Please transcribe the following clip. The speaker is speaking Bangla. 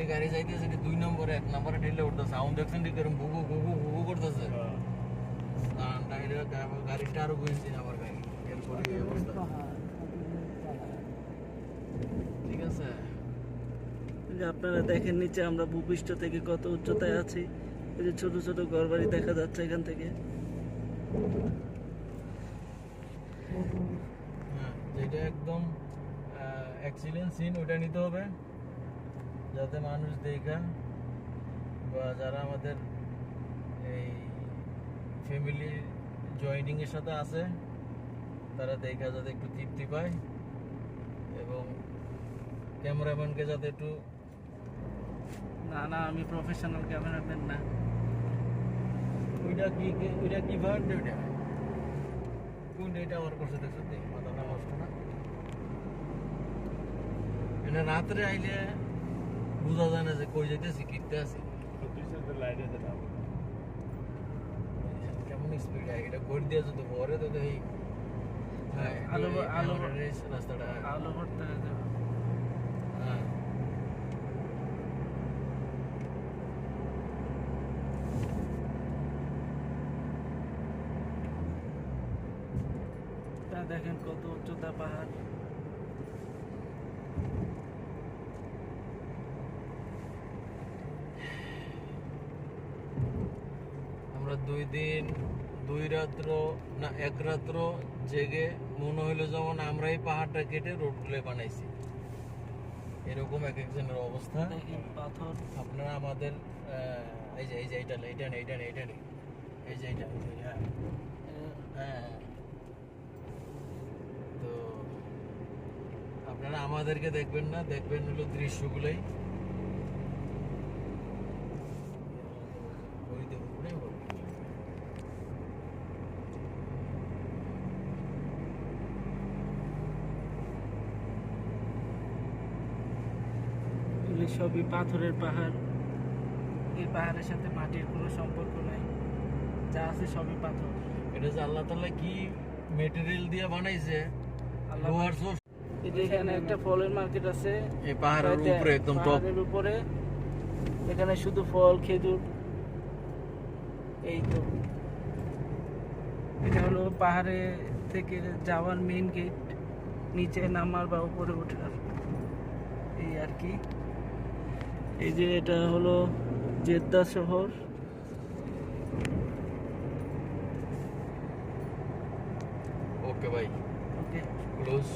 যে গাড়ি যাইতেছে 2 নম্বরে 1 নম্বরে ঠেলে উঠতেছে সাউন্ড দেখছেন ঠিক এরকম গুগু গুগু গুগু করতেছে গাড়িটা আরো বুঝছি না আমার গাড়ি এরপরে এই অবস্থা ঠিক আছে আপনারা দেখেন নিচে আমরা ভূপৃষ্ঠ থেকে কত উচ্চতায় আছি এই যে ছোট ছোট ঘরবাড়ি দেখা যাচ্ছে এখান থেকে যেটা একদম এক্সিলেন্ট সিন ওটা নিতে হবে যাতে মানুষ দেখা বা যারা আমাদের এই ফ্যামিলি জয়েনিং এর সাথে আছে তারা দেখা যাতে একটু তৃপ্তি পায় এবং ক্যামেরাম্যানকে যাতে একটু না আমি প্রফেশনাল ক্যামেরাম্যান না ওইটা কি ভার্ড ওইটা কোন ডেটা ওয়ার করছে দেখছো তো মাথাটা নষ্ট না এটা রাত্রে আইলে বুঝা যায় না যে কই যাইতেছি কিনতে আছি কেমন স্পিড এটা করে দিয়ে যদি পরে তো এই আলো রাস্তাটা আলো ভরতে হবে হ্যাঁ দেখেন কত উচ্চতা পাহাড় আমরা 2 দিন 2 রাত্র না 1 রাত্র জেগে মনে হইলো যেমন আমরা এই পাহাড়টা কেটে রোডগুলো বানাইছি এরকম এক একজনের অবস্থা দেখেন পাথর আপনারা আমাদের এই যে এইটা নেই এই যে এইটা হ্যাঁ তো আপনারা আমাদেরকে দেখবেন না দেখবেন হলো দৃশ্যগুলোই সবই পাথরের পাহাড় এই পাহাড়ের সাথে মাটির কোনো সম্পর্ক নাই যা আছে সবই পাথর এটা যে আল্লাহ তাআলা কি ম্যাটেরিয়াল দিয়ে বানাইছে লোহার সোর্স এখানে একটা ফলের মার্কেট আছে এই পাহাড়ের উপরে একদম টপ পাহাড়ের উপরে এখানে শুধু ফল খেজুর এই তো এটা হলো পাহাড়ে থেকে যাওয়ার মেইন গেট নিচে নামার বা উপরে ওঠার এই আর কি এই যে এটা হলো জেদ্দা শহর ওকে ভাই ওকে ক্লোজ